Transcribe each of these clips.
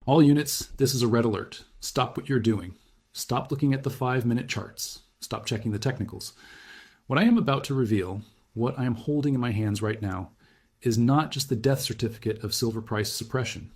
All units, this is a red alert. Stop what you're doing. Stop looking at the 5-minute charts. Stop checking the technicals. What I am about to reveal, what I am holding in my hands right now, is not just the death certificate of silver price suppression.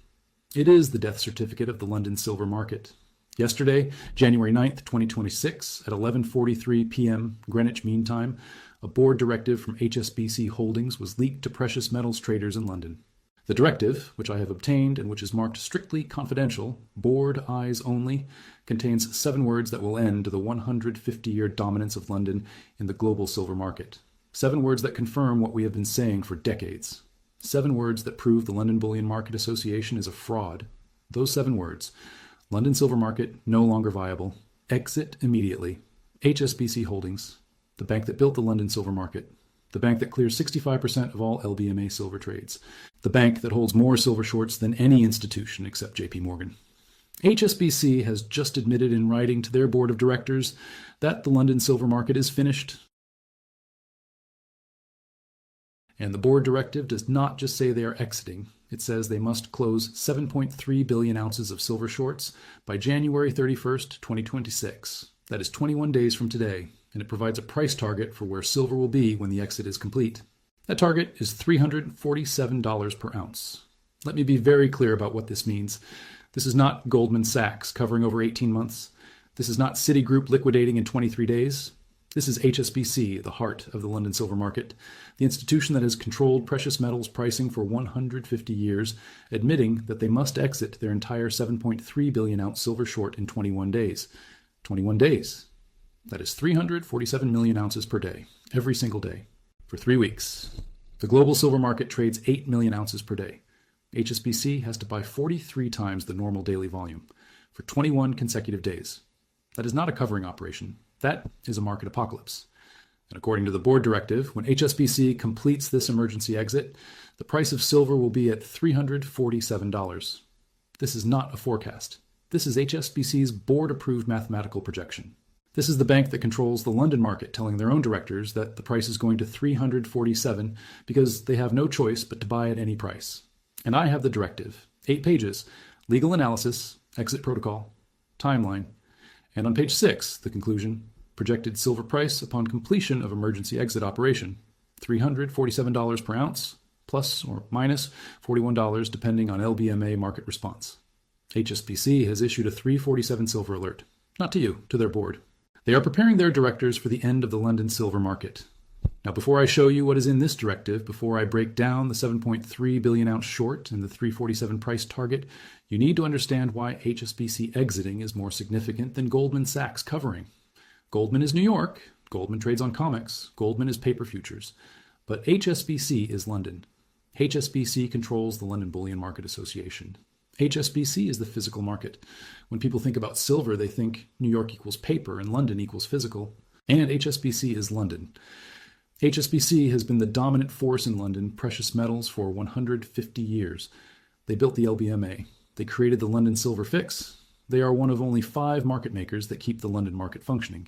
It is the death certificate of the London silver market. Yesterday, January 9th, 2026, at 11:43 p.m. Greenwich Mean Time, a board directive from HSBC Holdings was leaked to precious metals traders in London. The directive, which I have obtained and which is marked strictly confidential, board eyes only, contains 7 words that will end the 150-year dominance of London in the global silver market. 7 words that confirm what we have been saying for decades. 7 words that prove the London Bullion Market Association is a fraud. Those 7 words: London silver market no longer viable, exit immediately, HSBC Holdings, the bank that built the London silver market, the bank that clears 65% of all LBMA silver trades, the bank that holds more silver shorts than any institution except JP Morgan. HSBC has just admitted in writing to their board of directors that the London silver market is finished. And the board directive does not just say they are exiting. It says they must close 7.3 billion ounces of silver shorts by January 31st, 2026. That is 21 days from today, and it provides a price target for where silver will be when the exit is complete. That target is $347 per ounce. Let me be very clear about what this means. This is not Goldman Sachs covering over 18 months. This is not Citigroup liquidating in 23 days. This is HSBC, the heart of the London silver market, the institution that has controlled precious metals pricing for 150 years, admitting that they must exit their entire 7.3 billion ounce silver short in 21 days. 21 days. That is 347 million ounces per day, every single day, for 3 weeks. The global silver market trades 8 million ounces per day. HSBC has to buy 43 times the normal daily volume for 21 consecutive days. That is not a covering operation. That is a market apocalypse. And according to the board directive, when HSBC completes this emergency exit, the price of silver will be at $347. This is not a forecast. This is HSBC's board-approved mathematical projection. This is the bank that controls the London market telling their own directors that the price is going to $347 because they have no choice but to buy at any price. And I have the directive, 8 pages, legal analysis, exit protocol, timeline, and on page 6, the conclusion: projected silver price upon completion of emergency exit operation, $347 per ounce, plus or minus $41 depending on LBMA market response. HSBC has issued a 347 silver alert, not to you, to their board. They are preparing their directors for the end of the London silver market. Now, before I show you what is in this directive, before I break down the 7.3 billion ounce short and the 347 price target, you need to understand why HSBC exiting is more significant than Goldman Sachs covering. Goldman is New York, Goldman trades on COMEX, Goldman is paper futures, but HSBC is London. HSBC controls the London Bullion Market Association. HSBC is the physical market. When people think about silver, they think New York equals paper and London equals physical, and HSBC is London. HSBC has been the dominant force in London precious metals for 150 years. They built the LBMA. They created the London Silver Fix. They are one of only 5 market makers that keep the London market functioning.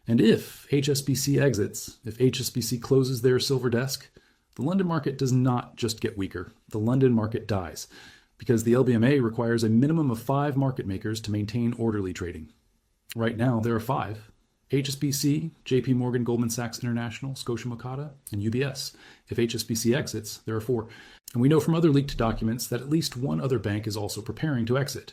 And if HSBC exits, if HSBC closes their silver desk, the London market does not just get weaker. The London market dies, because the LBMA requires a minimum of 5 market makers to maintain orderly trading. Right now, there are 5. HSBC, JP Morgan, Goldman Sachs International, Scotia Mocatta, and UBS. If HSBC exits, there are 4. And we know from other leaked documents that at least one other bank is also preparing to exit.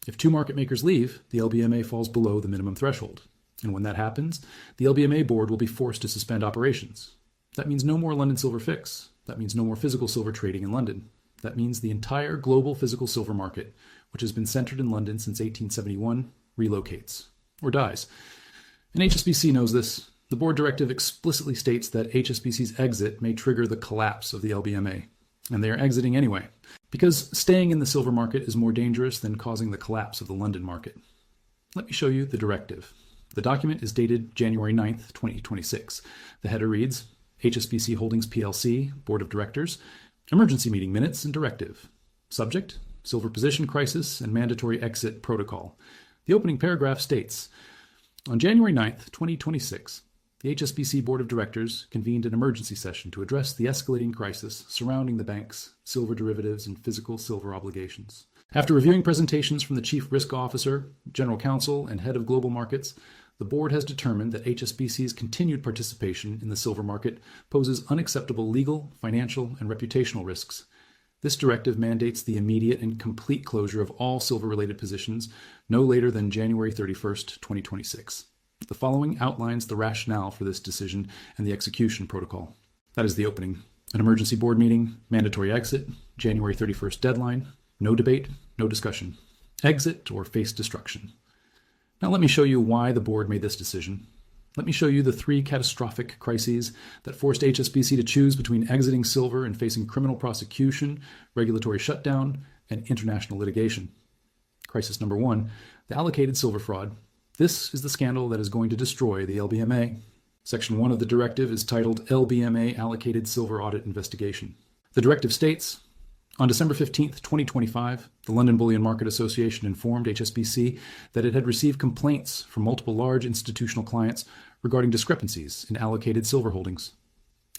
If 2 market makers leave, the LBMA falls below the minimum threshold. And when that happens, the LBMA board will be forced to suspend operations. That means no more London Silver Fix. That means no more physical silver trading in London. That means the entire global physical silver market, which has been centered in London since 1871, relocates or dies. And HSBC knows this. The board directive explicitly states that HSBC's exit may trigger the collapse of the LBMA, and they are exiting anyway, because staying in the silver market is more dangerous than causing the collapse of the London market. Let me show you the directive. The document is dated January 9th, 2026. The header reads, HSBC Holdings plc, Board of Directors, Emergency Meeting Minutes and Directive. Subject, Silver Position Crisis and Mandatory Exit Protocol. The opening paragraph states, on January 9th, 2026, the HSBC Board of Directors convened an emergency session to address the escalating crisis surrounding the bank's silver derivatives and physical silver obligations. After reviewing presentations from the Chief Risk Officer, General Counsel, and Head of Global Markets, the board has determined that HSBC's continued participation in the silver market poses unacceptable legal, financial, and reputational risks. This directive mandates the immediate and complete closure of all silver-related positions no later than January 31st, 2026. The following outlines the rationale for this decision and the execution protocol. That is the opening. An emergency board meeting, mandatory exit, January 31st deadline, no debate, no discussion. Exit or face destruction. Now let me show you why the board made this decision. Let me show you the 3 catastrophic crises that forced HSBC to choose between exiting silver and facing criminal prosecution, regulatory shutdown, and international litigation. Crisis number 1, the allocated silver fraud. This is the scandal that is going to destroy the LBMA. Section 1 of the directive is titled LBMA Allocated Silver Audit Investigation. The directive states, on December 15, 2025, the London Bullion Market Association informed HSBC that it had received complaints from multiple large institutional clients regarding discrepancies in allocated silver holdings.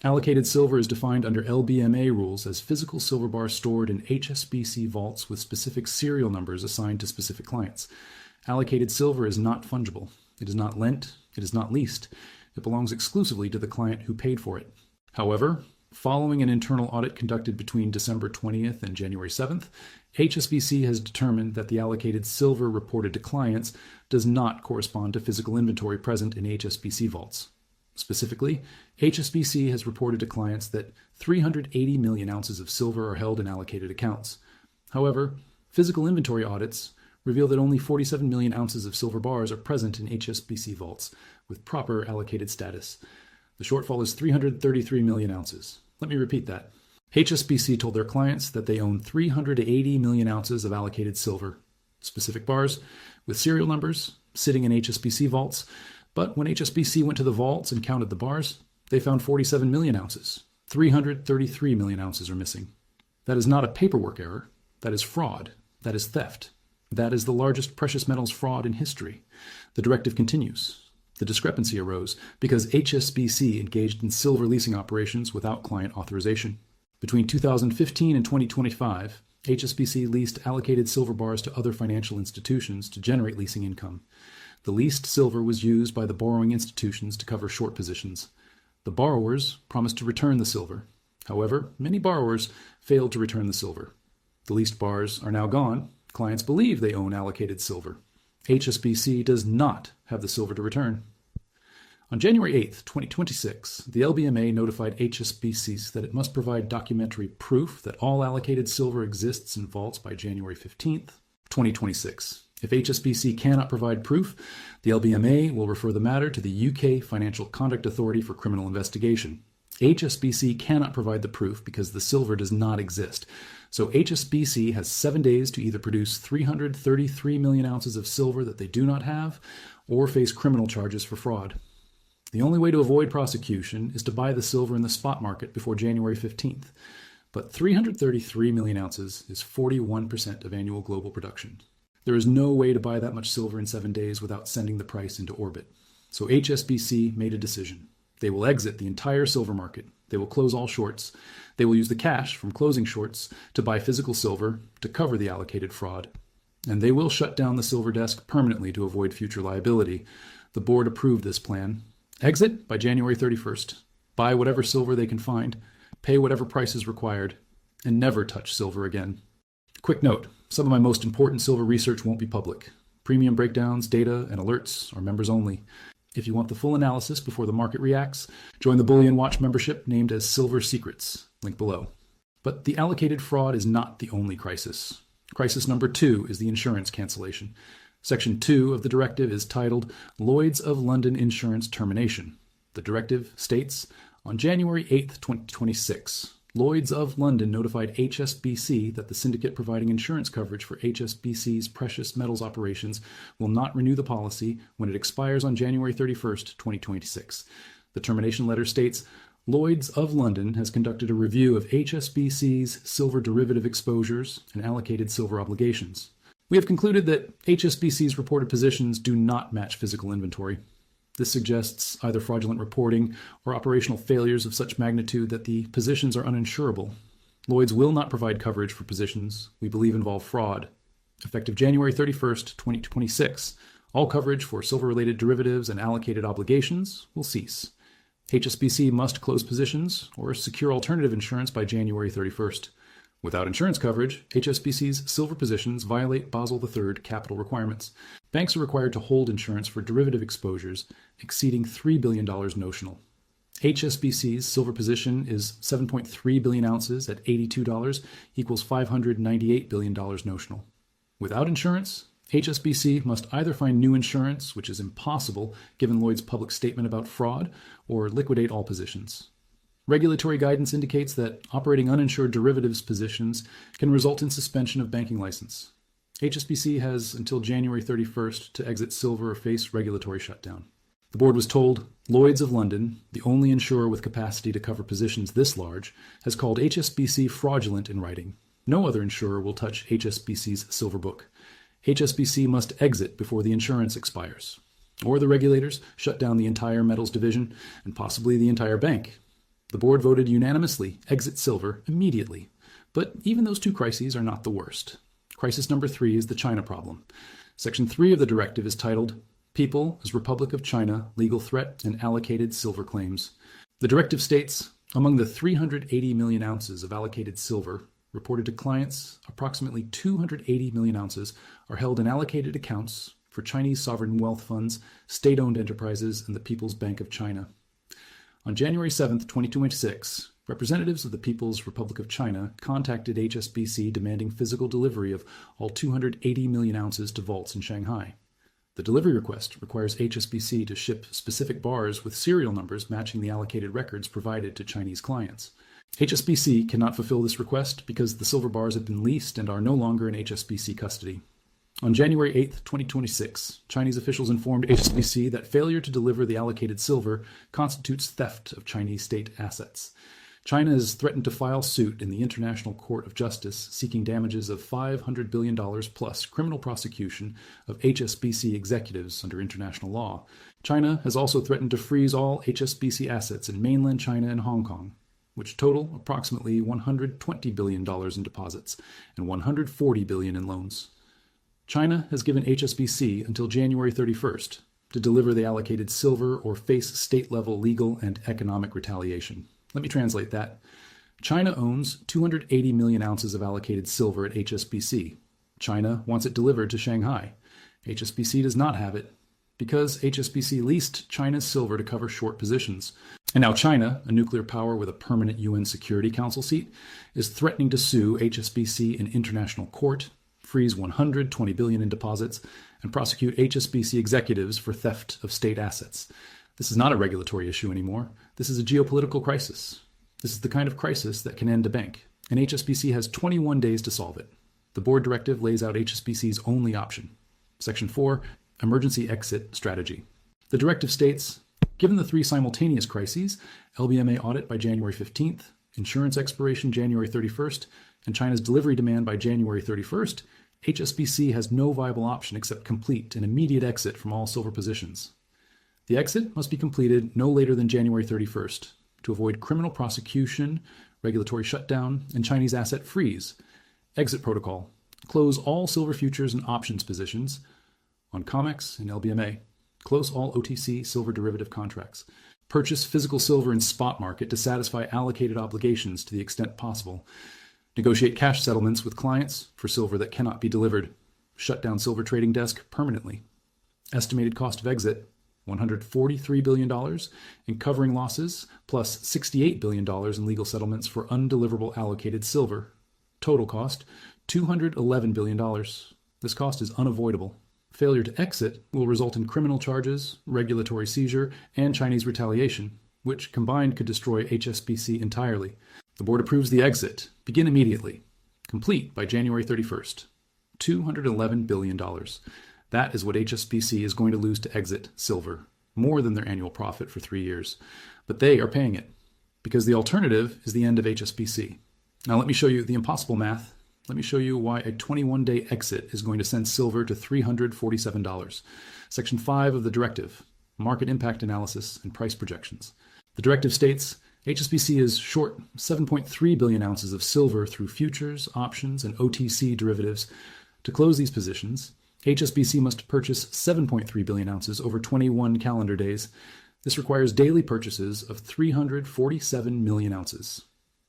Allocated silver is defined under LBMA rules as physical silver bars stored in HSBC vaults with specific serial numbers assigned to specific clients. Allocated silver is not fungible. It is not lent. It is not leased. It belongs exclusively to the client who paid for it. However, following an internal audit conducted between December 20th and January 7th, HSBC has determined that the allocated silver reported to clients does not correspond to physical inventory present in HSBC vaults. Specifically, HSBC has reported to clients that 380 million ounces of silver are held in allocated accounts. However, physical inventory audits reveal that only 47 million ounces of silver bars are present in HSBC vaults with proper allocated status. The shortfall is 333 million ounces. Let me repeat that. HSBC told their clients that they own 380 million ounces of allocated silver, specific bars, with serial numbers, sitting in HSBC vaults, but when HSBC went to the vaults and counted the bars, they found 47 million ounces. 333 million ounces are missing. That is not a paperwork error. That is fraud. That is theft. That is the largest precious metals fraud in history. The directive continues. The discrepancy arose because HSBC engaged in silver leasing operations without client authorization. Between 2015 and 2025, HSBC leased allocated silver bars to other financial institutions to generate leasing income. The leased silver was used by the borrowing institutions to cover short positions. The borrowers promised to return the silver. However, many borrowers failed to return the silver. The leased bars are now gone. Clients believe they own allocated silver. HSBC does not have the silver to return. On January 8, 2026, the LBMA notified HSBCs that it must provide documentary proof that all allocated silver exists in vaults by January 15, 2026. If HSBC cannot provide proof, the LBMA will refer the matter to the UK Financial Conduct Authority for criminal investigation. HSBC cannot provide the proof because the silver does not exist. So HSBC has 7 days to either produce 333 million ounces of silver that they do not have or face criminal charges for fraud. The only way to avoid prosecution is to buy the silver in the spot market before January 15th. But 333 million ounces is 41% of annual global production. There is no way to buy that much silver in 7 days without sending the price into orbit. So HSBC made a decision. They will exit the entire silver market. They will close all shorts. They will use the cash from closing shorts to buy physical silver to cover the allocated fraud. And they will shut down the silver desk permanently to avoid future liability. The board approved this plan. Exit by January 31st. Buy whatever silver they can find. Pay whatever price is required. And never touch silver again. Quick note, some of my most important silver research won't be public. Premium breakdowns, data, and alerts are members only. If you want the full analysis before the market reacts, join the Bullion Watch membership named as Silver Secrets, link below. But the allocated fraud is not the only crisis. Crisis number 2 is the insurance cancellation. Section 2 of the directive is titled Lloyd's of London Insurance Termination. The directive states, on January 8, 2026, Lloyd's of London notified HSBC that the syndicate providing insurance coverage for HSBC's precious metals operations will not renew the policy when it expires on January 31st, 2026. The termination letter states, Lloyd's of London has conducted a review of HSBC's silver derivative exposures and allocated silver obligations. We have concluded that HSBC's reported positions do not match physical inventory. This suggests either fraudulent reporting or operational failures of such magnitude that the positions are uninsurable. Lloyd's will not provide coverage for positions we believe involve fraud. Effective January 31st, 2026, all coverage for silver-related derivatives and allocated obligations will cease. HSBC must close positions or secure alternative insurance by January 31st. Without insurance coverage, HSBC's silver positions violate Basel III capital requirements. Banks are required to hold insurance for derivative exposures exceeding $3 billion notional. HSBC's silver position is 7.3 billion ounces at $82 equals $598 billion notional. Without insurance, HSBC must either find new insurance, which is impossible given Lloyd's public statement about fraud, or liquidate all positions. Regulatory guidance indicates that operating uninsured derivatives positions can result in suspension of banking license. HSBC has until January 31st to exit silver or face regulatory shutdown. The board was told Lloyd's of London, the only insurer with capacity to cover positions this large, has called HSBC fraudulent in writing. No other insurer will touch HSBC's silver book. HSBC must exit before the insurance expires, or the regulators shut down the entire metals division and possibly the entire bank. The board voted unanimously exit silver immediately. But even those two crises are not the worst. Crisis number 3 is the China problem. Section 3 of the directive is titled People as Republic of China, Legal Threat and Allocated Silver Claims. The directive states, among the 380 million ounces of allocated silver reported to clients, approximately 280 million ounces are held in allocated accounts for Chinese sovereign wealth funds, state-owned enterprises, and the People's Bank of China. On January 7, 2026, representatives of the People's Republic of China contacted HSBC demanding physical delivery of all 280 million ounces to vaults in Shanghai. The delivery request requires HSBC to ship specific bars with serial numbers matching the allocated records provided to Chinese clients. HSBC cannot fulfill this request because the silver bars have been leased and are no longer in HSBC custody. On January 8, 2026, Chinese officials informed HSBC that failure to deliver the allocated silver constitutes theft of Chinese state assets. China has threatened to file suit in the International Court of Justice seeking damages of $500 billion plus criminal prosecution of HSBC executives under international law. China has also threatened to freeze all HSBC assets in mainland China and Hong Kong, which total approximately $120 billion in deposits and $140 billion in loans. China has given HSBC until January 31st to deliver the allocated silver or face state-level legal and economic retaliation. Let me translate that. China owns 280 million ounces of allocated silver at HSBC. China wants it delivered to Shanghai. HSBC does not have it because HSBC leased China's silver to cover short positions. And now China, a nuclear power with a permanent UN Security Council seat, is threatening to sue HSBC in international court, freeze $120 billion in deposits, and prosecute HSBC executives for theft of state assets. This is not a regulatory issue anymore. This is a geopolitical crisis. This is the kind of crisis that can end a bank, and HSBC has 21 days to solve it. The board directive lays out HSBC's only option. Section 4, Emergency Exit Strategy. The directive states, given the 3 simultaneous crises, LBMA audit by January 15th, insurance expiration January 31st, and China's delivery demand by January 31st, HSBC has no viable option except complete and immediate exit from all silver positions. The exit must be completed no later than January 31st to avoid criminal prosecution, regulatory shutdown, and Chinese asset freeze. Exit protocol. Close all silver futures and options positions on COMEX and LBMA. Close all OTC silver derivative contracts. Purchase physical silver in spot market to satisfy allocated obligations to the extent possible. Negotiate cash settlements with clients for silver that cannot be delivered. Shut down silver trading desk permanently. Estimated cost of exit, $143 billion in covering losses, plus $68 billion in legal settlements for undeliverable allocated silver. Total cost, $211 billion. This cost is unavoidable. Failure to exit will result in criminal charges, regulatory seizure, and Chinese retaliation, which combined could destroy HSBC entirely. The board approves the exit. Begin immediately. Complete by January 31st. $211 billion. That is what HSBC is going to lose to exit silver, more than their annual profit for 3 years. But they are paying it, because the alternative is the end of HSBC. Now let me show you the impossible math. Let me show you why a 21-day exit is going to send silver to $347. Section 5 of the directive, Market Impact Analysis and Price Projections. The directive states, HSBC is short 7.3 billion ounces of silver through futures, options, and OTC derivatives To close these positions, HSBC must purchase 7.3 billion ounces over 21 calendar days. This requires daily purchases of 347 million ounces.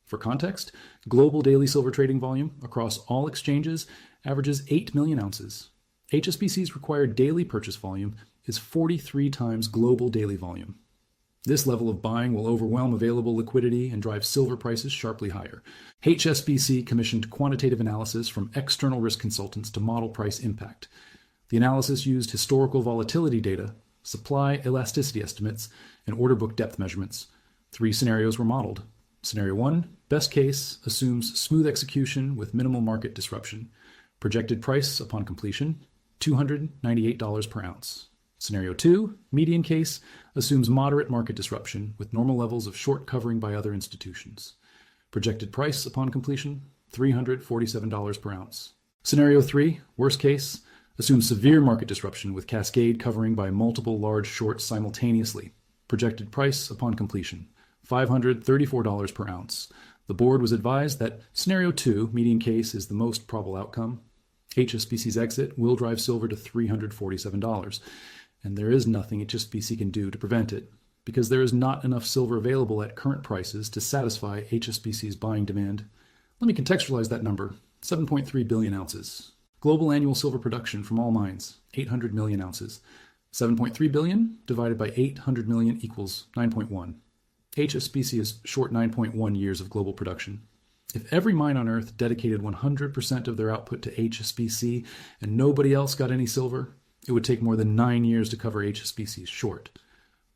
For context, global daily silver trading volume across all exchanges averages 8 million ounces. HSBC's required daily purchase volume is 43 times global daily volume. This level of buying will overwhelm available liquidity and drive silver prices sharply higher. HSBC commissioned quantitative analysis from external risk consultants to model price impact. The analysis used historical volatility data, supply elasticity estimates, and order book depth measurements. 3 scenarios were modeled. Scenario 1, best case, assumes smooth execution with minimal market disruption. Projected price upon completion, $298 per ounce. Scenario 2, median case, assumes moderate market disruption with normal levels of short covering by other institutions. Projected price upon completion, $347 per ounce. Scenario 3, worst case, assumes severe market disruption with cascade covering by multiple large shorts simultaneously. Projected price upon completion, $534 per ounce. The board was advised that Scenario 2, median case, is the most probable outcome. HSBC's exit will drive silver to $347, and there is nothing HSBC can do to prevent it, because there is not enough silver available at current prices to satisfy HSBC's buying demand. Let me contextualize that number, 7.3 billion ounces. Global annual silver production from all mines, 800 million ounces. 7.3 billion divided by 800 million equals 9.1. HSBC is short 9.1 years of global production. If every mine on Earth dedicated 100% of their output to HSBC and nobody else got any silver, it would take more than 9 years to cover HSBC's short.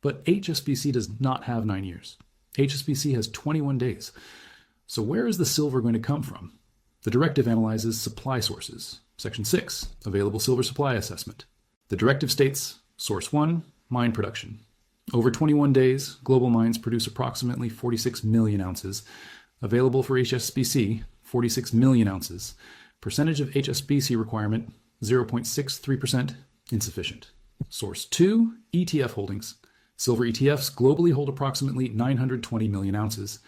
But HSBC does not have 9 years. HSBC has 21 days. So where is the silver going to come from? The directive analyzes supply sources. Section 6, available silver supply assessment. The directive states, source 1, mine production. Over 21 days, global mines produce approximately 46 million ounces. Available for HSBC, 46 million ounces. Percentage of HSBC requirement, 0.63%, insufficient. Source 2, ETF holdings. Silver ETFs globally hold approximately 920 million ounces.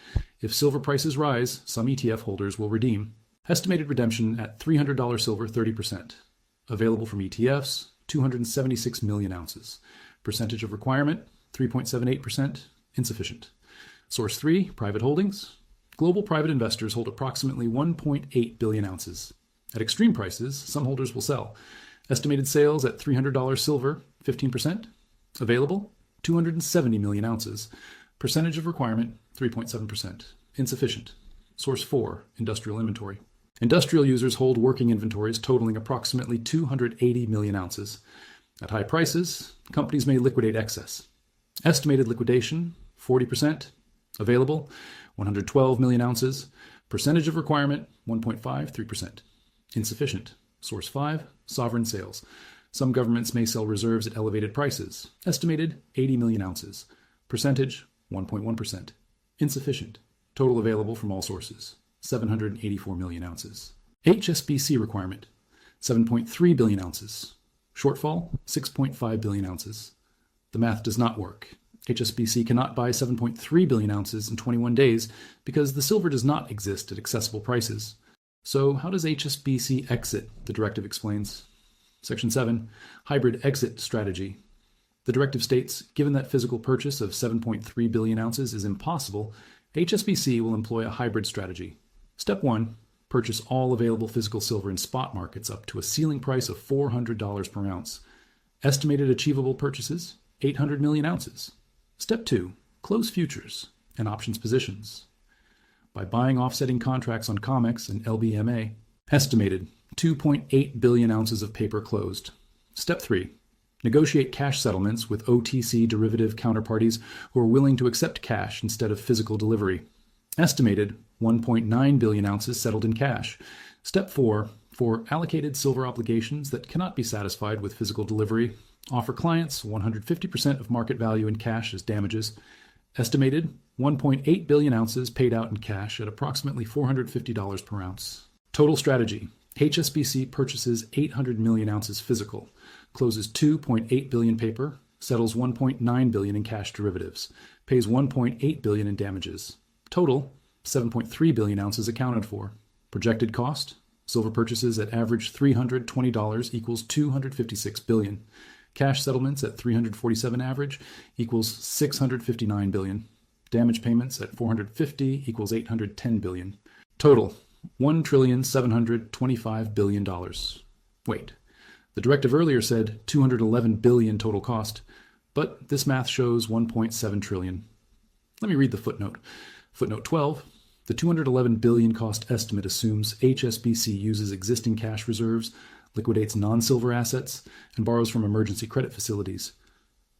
If silver prices rise, some ETF holders will redeem. Estimated redemption at $300 silver, 30%. Available from ETFs, 276 million ounces. Percentage of requirement, 3.78%, insufficient. Source 3, private holdings. Global private investors hold approximately 1.8 billion ounces. At extreme prices, some holders will sell. Estimated sales at $300 silver, 15%. Available, 270 million ounces. Percentage of requirement, 3.7%. Insufficient. Source 4, industrial inventory. Industrial users hold working inventories totaling approximately 280 million ounces. At high prices, companies may liquidate excess. Estimated liquidation, 40%. Available, 112 million ounces. Percentage of requirement, 1.53%. Insufficient. Source 5, sovereign sales. Some governments may sell reserves at elevated prices. Estimated, 80 million ounces. Percentage, 1.1%. Insufficient. Total available from all sources, 784 million ounces. HSBC requirement, 7.3 billion ounces. Shortfall, 6.5 billion ounces. The math does not work. HSBC cannot buy 7.3 billion ounces in 21 days because the silver does not exist at accessible prices. So how does HSBC exit? The directive explains. Section 7, hybrid exit strategy. The directive states, given that physical purchase of 7.3 billion ounces is impossible, HSBC will employ a hybrid strategy. Step 1, purchase all available physical silver in spot markets up to a ceiling price of $400 per ounce. Estimated achievable purchases, 800 million ounces. Step 2, close futures and options positions. By buying offsetting contracts on COMEX and LBMA, estimated 2.8 billion ounces of paper closed. Step 3, negotiate cash settlements with OTC derivative counterparties who are willing to accept cash instead of physical delivery. Estimated 1.9 billion ounces settled in cash. Step 4, for allocated silver obligations that cannot be satisfied with physical delivery, offer clients 150% of market value in cash as damages. Estimated 1.8 billion ounces paid out in cash at approximately $450 per ounce. Total strategy. HSBC purchases 800 million ounces physical, closes 2.8 billion paper, settles 1.9 billion in cash derivatives, pays 1.8 billion in damages. Total, 7.3 billion ounces accounted for. Projected cost, Silver purchases at average $320 equals $256 billion. Cash settlements at 347 average equals $659 billion. Damage payments at 450 equals $810 billion. Total, $1,725 billion. Wait, the directive earlier said $211 billion total cost, but this math shows $1.7 trillion. Let me read the footnote. Footnote 12, the $211 billion cost estimate assumes HSBC uses existing cash reserves, liquidates non-silver assets, and borrows from emergency credit facilities.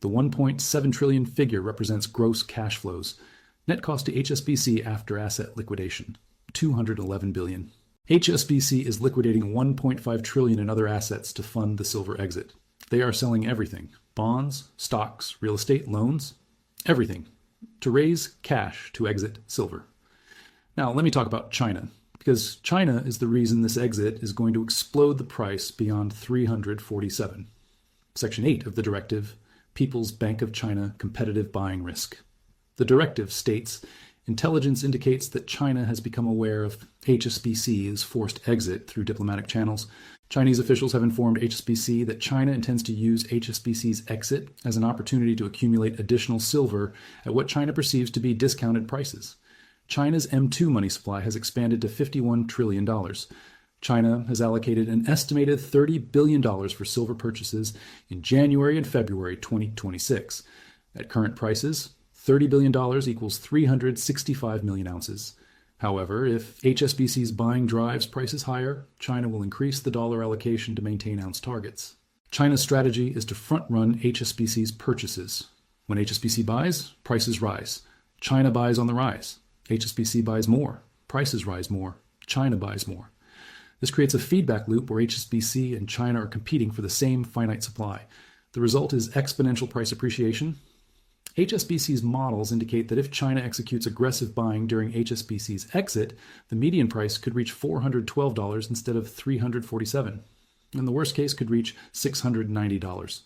The $1.7 trillion figure represents gross cash flows. Net cost to HSBC after asset liquidation, $211 billion. HSBC is liquidating $1.5 trillion in other assets to fund the silver exit. They are selling everything, bonds, stocks, real estate, loans, everything, to raise cash to exit silver. Now, let me talk about China, because China is the reason this exit is going to explode the price beyond 347. Section 8 of the directive, People's Bank of China Competitive Buying Risk. The directive states, intelligence indicates that China has become aware of HSBC's forced exit through diplomatic channels. Chinese officials have informed HSBC that China intends to use HSBC's exit as an opportunity to accumulate additional silver at what China perceives to be discounted prices. China's M2 money supply has expanded to $51 trillion. China has allocated an estimated $30 billion for silver purchases in January and February 2026. At current prices, $30 billion equals 365 million ounces. However, if HSBC's buying drives prices higher, China will increase the dollar allocation to maintain ounce targets. China's strategy is to front-run HSBC's purchases. When HSBC buys, prices rise. China buys on the rise. HSBC buys more. Prices rise more. China buys more. This creates a feedback loop where HSBC and China are competing for the same finite supply. The result is exponential price appreciation. HSBC's models indicate that if China executes aggressive buying during HSBC's exit, the median price could reach $412 instead of $347, and the worst case could reach $690.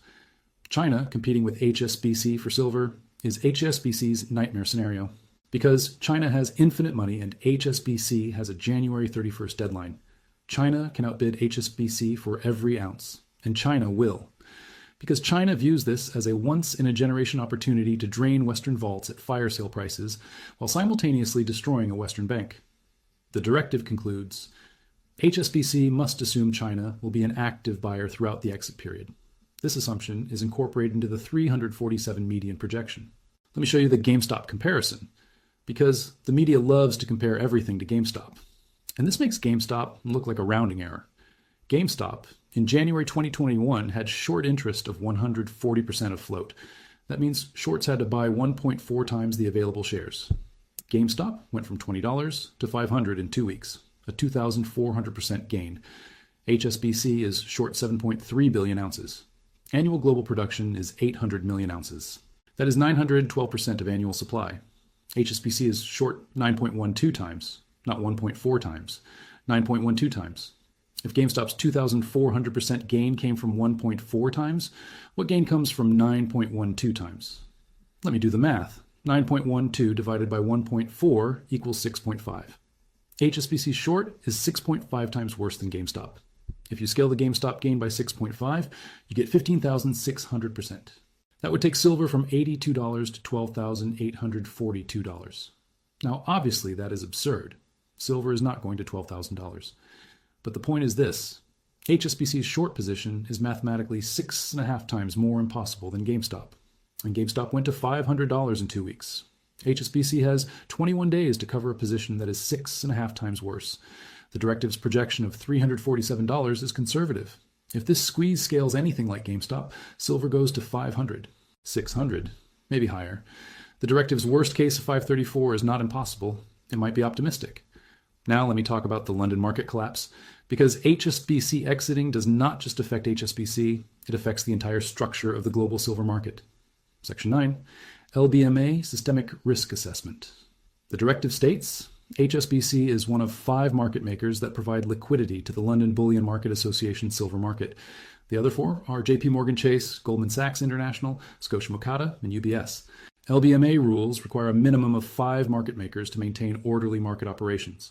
China, competing with HSBC for silver, is HSBC's nightmare scenario. Because China has infinite money and HSBC has a January 31st deadline, China can outbid HSBC for every ounce, and China will. Because China views this as a once-in-a-generation opportunity to drain Western vaults at fire sale prices while simultaneously destroying a Western bank. The directive concludes, HSBC must assume China will be an active buyer throughout the exit period. This assumption is incorporated into the 347 median projection. Let me show you the GameStop comparison, because the media loves to compare everything to GameStop. And this makes GameStop look like a rounding error. GameStop, in January 2021, had short interest of 140% of float. That means shorts had to buy 1.4 times the available shares. GameStop went from $20 to $500 in 2 weeks, a 2,400% gain. HSBC is short 7.3 billion ounces. Annual global production is 800 million ounces. That is 912% of annual supply. HSBC is short 9.12 times, not 1.4 times, 9.12 times. If GameStop's 2,400% gain came from 1.4 times, what gain comes from 9.12 times? Let me do the math. 9.12 divided by 1.4 equals 6.5. HSBC's short is 6.5 times worse than GameStop. If you scale the GameStop gain by 6.5, you get 15,600%. That would take silver from $82 to $12,842. Now, obviously, that is absurd. Silver is not going to $12,000. But the point is this. HSBC's short position is mathematically 6.5 times more impossible than GameStop. And GameStop went to $500 in 2 weeks. HSBC has 21 days to cover a position that is 6.5 times worse. The directive's projection of $347 is conservative. If this squeeze scales anything like GameStop, silver goes to 500, 600, maybe higher. The directive's worst case of 534 is not impossible. It might be optimistic. Now let me talk about the London market collapse. Because HSBC exiting does not just affect HSBC, it affects the entire structure of the global silver market. Section 9, LBMA Systemic Risk Assessment. The directive states, HSBC is one of 5 market makers that provide liquidity to the London Bullion Market Association silver market. The other 4 are JP Morgan Chase, Goldman Sachs International, Scotia Mocatta, and UBS. LBMA rules require a minimum of 5 market makers to maintain orderly market operations.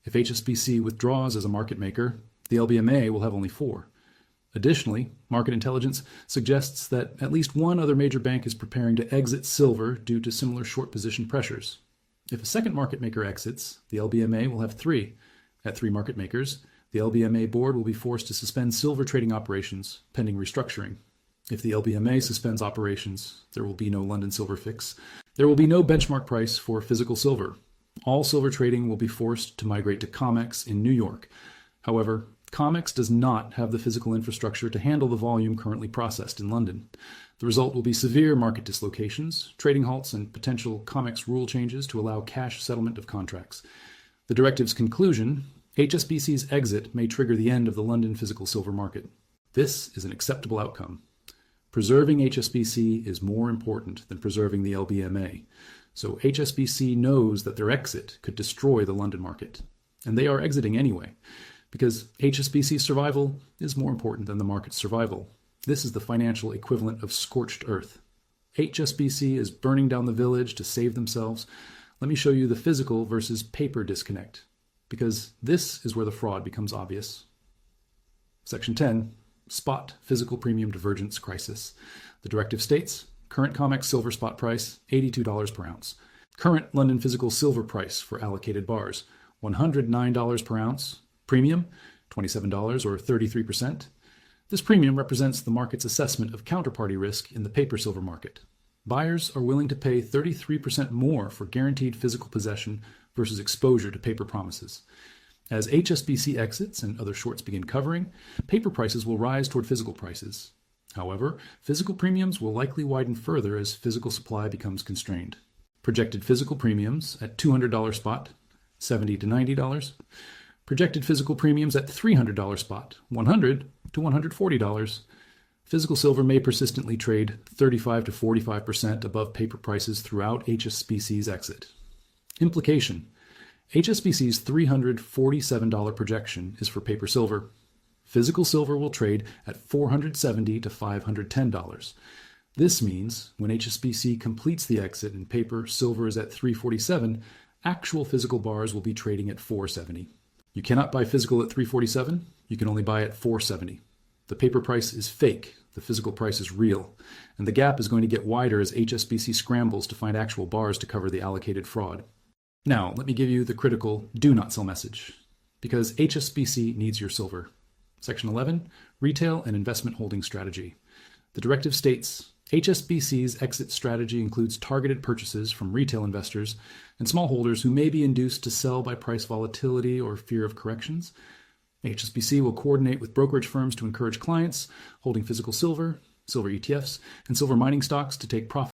If HSBC withdraws as a market maker, the LBMA will have only 4. Additionally, market intelligence suggests that at least one other major bank is preparing to exit silver due to similar short position pressures. If a second market maker exits, the LBMA will have 3. At 3 market makers, the LBMA board will be forced to suspend silver trading operations pending restructuring. If the LBMA suspends operations, there will be no London silver fix. There will be no benchmark price for physical silver. All silver trading will be forced to migrate to COMEX in New York. However, COMEX does not have the physical infrastructure to handle the volume currently processed in London. The result will be severe market dislocations, trading halts, and potential COMEX rule changes to allow cash settlement of contracts. The directive's conclusion: HSBC's exit may trigger the end of the London physical silver market. This is an acceptable outcome. Preserving HSBC is more important than preserving the LBMA. So HSBC knows that their exit could destroy the London market. And they are exiting anyway, because HSBC's survival is more important than the market's survival. This is the financial equivalent of scorched earth. HSBC is burning down the village to save themselves. Let me show you the physical versus paper disconnect, because this is where the fraud becomes obvious. Section 10, Spot Physical Premium Divergence Crisis. The directive states, current COMEX silver spot price, $82 per ounce. Current London physical silver price for allocated bars, $109 per ounce. Premium, $27 or 33%. This premium represents the market's assessment of counterparty risk in the paper silver market. Buyers are willing to pay 33% more for guaranteed physical possession versus exposure to paper promises. As HSBC exits and other shorts begin covering, paper prices will rise toward physical prices. However, physical premiums will likely widen further as physical supply becomes constrained. Projected physical premiums at $200 spot, $70 to $90. Projected physical premiums at $300 spot, $100 to $140. Physical silver may persistently trade 35 to 45% above paper prices throughout HSBC's exit. Implication: HSBC's $347 projection is for paper silver. Physical silver will trade at $470 to $510. This means when HSBC completes the exit and paper silver is at $347, actual physical bars will be trading at $470. You cannot buy physical at $347, you can only buy at $470. The paper price is fake, the physical price is real, and the gap is going to get wider as HSBC scrambles to find actual bars to cover the allocated fraud. Now, let me give you the critical do not sell message, because HSBC needs your silver. Section 11, Retail and Investment Holding Strategy. The directive states, HSBC's exit strategy includes targeted purchases from retail investors and small holders who may be induced to sell by price volatility or fear of corrections. HSBC will coordinate with brokerage firms to encourage clients holding physical silver, silver ETFs, and silver mining stocks to take profit